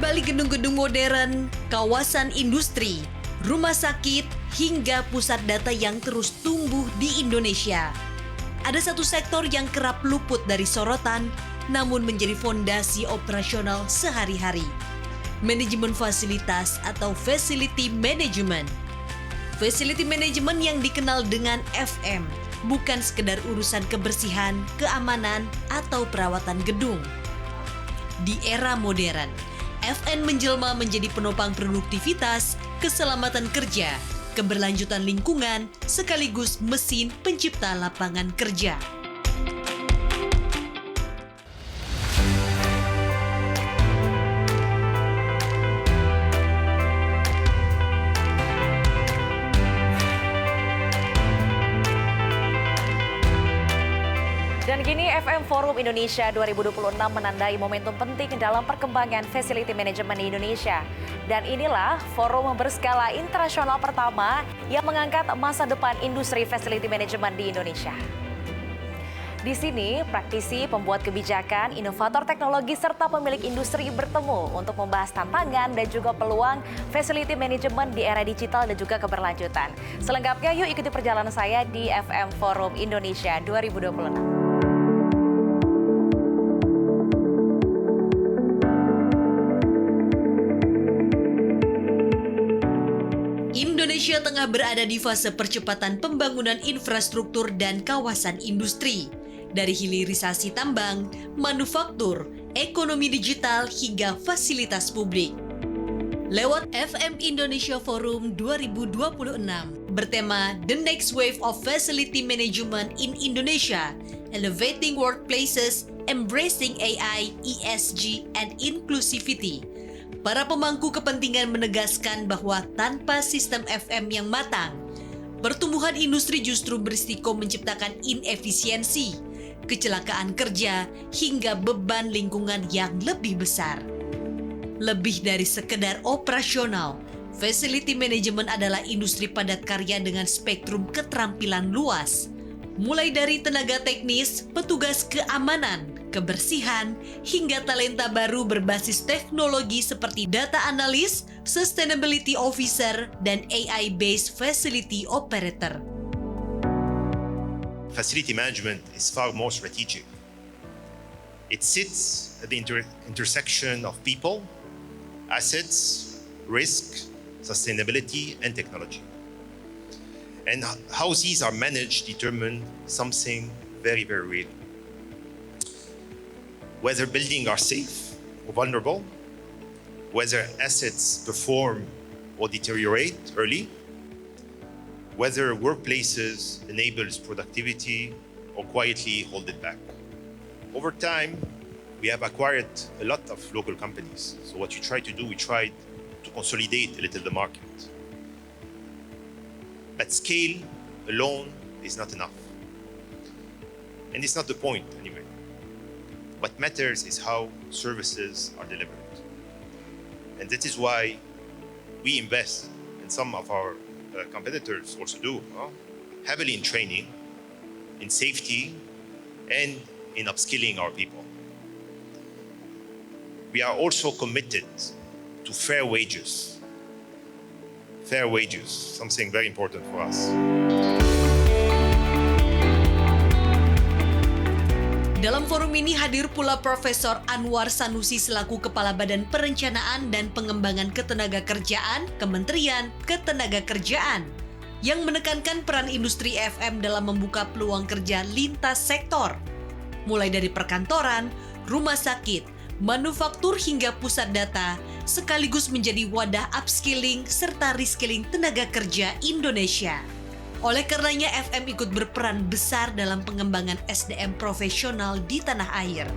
balik gedung-gedung modern, kawasan industri, rumah sakit, hingga pusat data yang terus tumbuh di Indonesia, ada satu sektor yang kerap luput dari sorotan, namun menjadi fondasi operasional sehari-hari. Manajemen fasilitas atau Facility Management. Facility Management yang dikenal dengan FM bukan sekedar urusan kebersihan, keamanan, atau perawatan gedung. Di era modern, FN menjelma menjadi penopang produktivitas, keselamatan kerja, keberlanjutan lingkungan, sekaligus mesin pencipta lapangan kerja. Dan kini FM Forum Indonesia 2026 menandai momentum penting dalam perkembangan facility management di Indonesia. Dan inilah forum berskala internasional pertama yang mengangkat masa depan industri facility management di Indonesia. Di sini, praktisi, pembuat kebijakan, inovator teknologi, serta pemilik industri bertemu untuk membahas tantangan dan juga peluang facility management di era digital dan juga keberlanjutan. Selengkapnya yuk ikuti perjalanan saya di FM Forum Indonesia 2026. Indonesia tengah berada di fase percepatan pembangunan infrastruktur dan kawasan industri. Dari hilirisasi tambang, manufaktur, ekonomi digital, hingga fasilitas publik. Lewat FM Indonesia Forum 2026 bertema The Next Wave of Facility Management in Indonesia, Elevating Workplaces, Embracing AI, ESG, and Inclusivity. Para pemangku kepentingan menegaskan bahwa tanpa sistem FM yang matang, pertumbuhan industri justru berisiko menciptakan inefisiensi, kecelakaan kerja, hingga beban lingkungan yang lebih besar. Lebih dari sekedar operasional, facility management adalah industri padat karya dengan spektrum keterampilan luas. Mulai dari tenaga teknis, petugas keamanan, kebersihan, hingga talenta baru berbasis teknologi seperti data analis, sustainability officer, dan AI-based facility operator. Facility management is far more strategic. It sits at the intersection of people, assets, risk, sustainability, and technology. And how these are managed determine something very, very real. Whether buildings are safe or vulnerable, whether assets perform or deteriorate early, whether workplaces enables productivity or quietly hold it back. Over time, we have acquired a lot of local companies. So what we try to do, we try to consolidate a little the market. But scale alone is not enough. And it's not the point anyway. What matters is how services are delivered. And that is why we invest, and some of our competitors also do, heavily in training, in safety, and in upskilling our people. We are also committed to fair wages. Fair wages, something very important for us. Dalam forum ini hadir pula Profesor Anwar Sanusi selaku Kepala Badan Perencanaan dan Pengembangan Ketenagakerjaan Kementerian Ketenagakerjaan yang menekankan peran industri FM dalam membuka peluang kerja lintas sektor, mulai dari perkantoran, rumah sakit, manufaktur hingga pusat data, sekaligus menjadi wadah upskilling serta reskilling tenaga kerja Indonesia. Oleh karenanya FM ikut berperan besar dalam pengembangan SDM profesional di tanah air.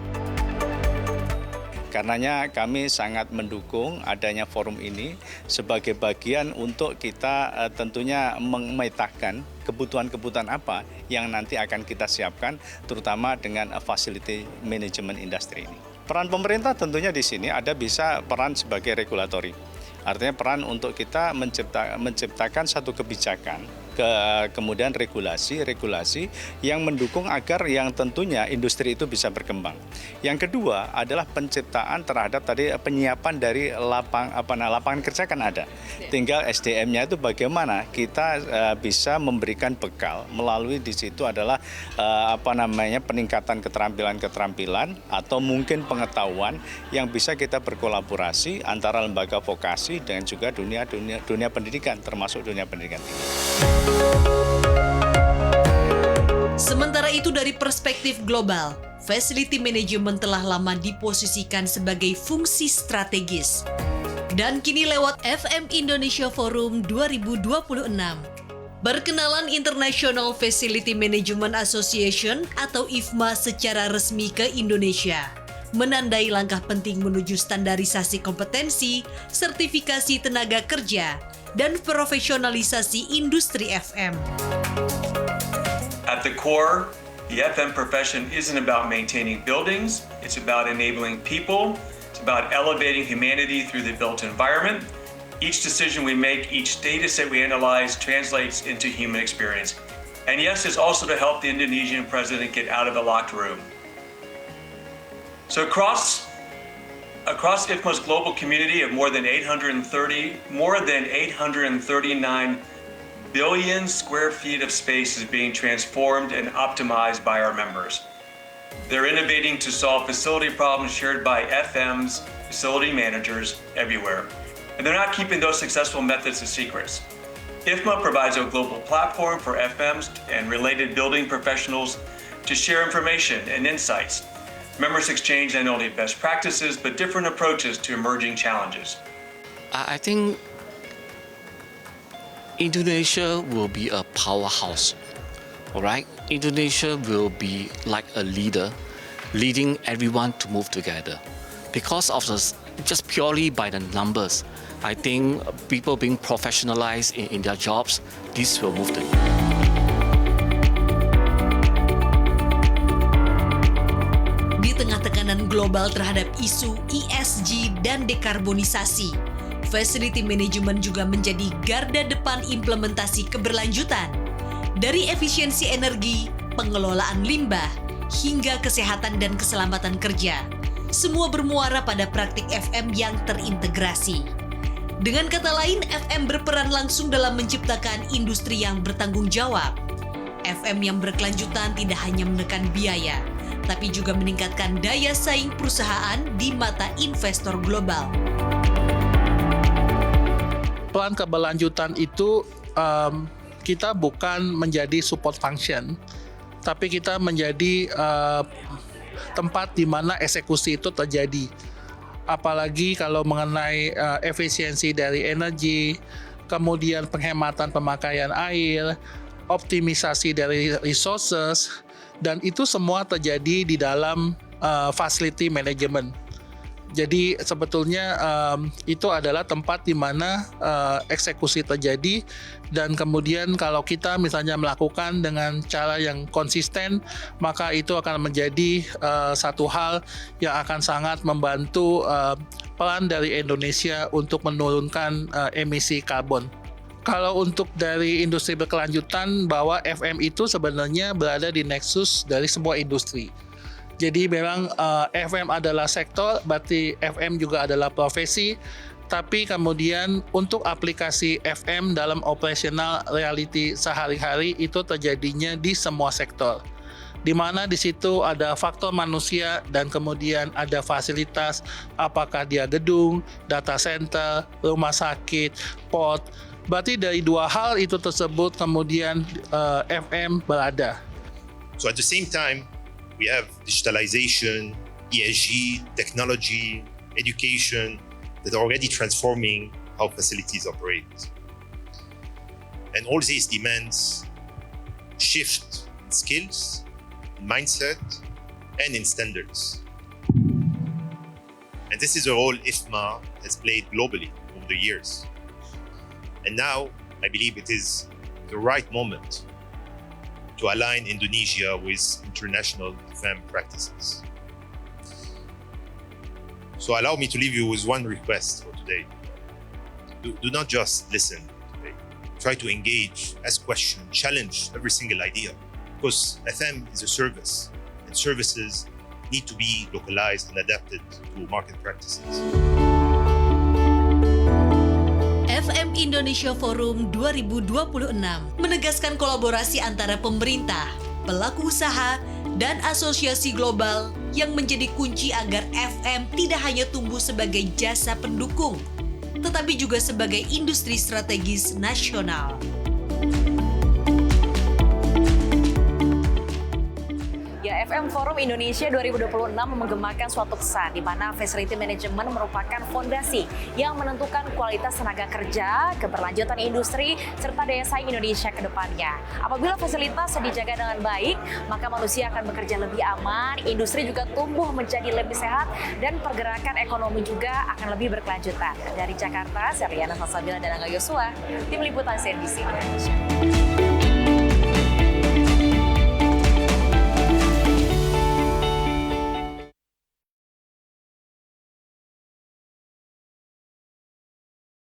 Karenanya kami sangat mendukung adanya forum ini sebagai bagian untuk kita tentunya memetakan kebutuhan-kebutuhan apa yang nanti akan kita siapkan terutama dengan facility management industry ini. Peran pemerintah tentunya di sini ada bisa peran sebagai regulatori. Artinya peran untuk kita menciptakan satu kebijakan kemudian regulasi yang mendukung agar yang tentunya industri itu bisa berkembang. Yang kedua adalah penciptaan terhadap tadi penyiapan dari lapangan kerja kan ada. Tinggal SDM-nya itu bagaimana kita bisa memberikan bekal melalui di situ adalah peningkatan keterampilan atau mungkin pengetahuan yang bisa kita berkolaborasi antara lembaga vokasi dan juga dunia pendidikan, termasuk dunia pendidikan tinggi. Sementara itu dari perspektif global, facility management telah lama diposisikan sebagai fungsi strategis. Dan kini lewat FM Indonesia Forum 2026, berkenalan International Facility Management Association atau IFMA secara resmi ke Indonesia, menandai langkah penting menuju standarisasi kompetensi, sertifikasi tenaga kerja, dan profesionalisasi industri FM. At the core, the FM profession isn't about maintaining buildings, it's about enabling people, it's about elevating humanity through the built environment. Each decision we make, each data set we analyze translates into human experience. And yes, it's also to help the Indonesian president get out of the locked room. So across IFMA's global community of more than 839 billion square feet of space is being transformed and optimized by our members. They're innovating to solve facility problems shared by FM's facility managers everywhere. And they're not keeping those successful methods as secrets. IFMA provides a global platform for FMs and related building professionals to share information and insights. Members exchange not only best practices, but different approaches to emerging challenges. I think Indonesia will be a powerhouse, all right? Indonesia will be like a leader, leading everyone to move together. Because of this, just purely by the numbers, I think people being professionalized in their jobs, this will move the needle. Di tengah tekanan global terhadap isu ESG dan dekarbonisasi, facility management juga menjadi garda depan implementasi keberlanjutan. Dari efisiensi energi, pengelolaan limbah, hingga kesehatan dan keselamatan kerja, semua bermuara pada praktik FM yang terintegrasi. Dengan kata lain, FM berperan langsung dalam menciptakan industri yang bertanggung jawab. FM yang berkelanjutan tidak hanya menekan biaya, tapi juga meningkatkan daya saing perusahaan di mata investor global. Plan keberlanjutan itu kita bukan menjadi support function, tapi kita menjadi tempat di mana eksekusi itu terjadi. Apalagi kalau mengenai efisiensi dari energi, kemudian penghematan pemakaian air, optimisasi dari resources, dan itu semua terjadi di dalam facility management. Jadi sebetulnya itu adalah tempat di mana eksekusi terjadi, dan kemudian kalau kita misalnya melakukan dengan cara yang konsisten, maka itu akan menjadi satu hal yang akan sangat membantu peran dari Indonesia untuk menurunkan emisi karbon. Kalau untuk dari industri berkelanjutan, bahwa FM itu sebenarnya berada di nexus dari semua industri. Jadi memang FM adalah sektor, berarti FM juga adalah profesi, tapi kemudian untuk aplikasi FM dalam operasional reality sehari-hari itu terjadinya di semua sektor. Di mana di situ ada faktor manusia dan kemudian ada fasilitas, apakah dia gedung, data center, rumah sakit, port. Berarti dari dua hal itu tersebut kemudian FM berada. So at the same time, we have digitalization, ESG, technology, education that are already transforming how facilities operate. And all these demands shift in skills, in mindset, and in standards. And this is a role IFMA has played globally over the years. And now, I believe it is the right moment to align Indonesia with international FM practices. So allow me to leave you with one request for today. Do not just listen today. try to engage, ask questions, challenge every single idea. Because FM is a service, and services need to be localized and adapted to market practices. FM Indonesia Forum 2026 menegaskan kolaborasi antara pemerintah, pelaku usaha, dan asosiasi global yang menjadi kunci agar FM tidak hanya tumbuh sebagai jasa pendukung, tetapi juga sebagai industri strategis nasional. Ya, FM Forum Indonesia 2026 menggemakan suatu pesan di mana facility management merupakan fondasi yang menentukan kualitas tenaga kerja, keberlanjutan industri, serta daya saing Indonesia ke depannya. Apabila fasilitas dijaga dengan baik, maka manusia akan bekerja lebih aman, industri juga tumbuh menjadi lebih sehat, dan pergerakan ekonomi juga akan lebih berkelanjutan. Dari Jakarta, saya Riana Salsabila dan Angga Yosua, Tim Liputan CNBC Indonesia.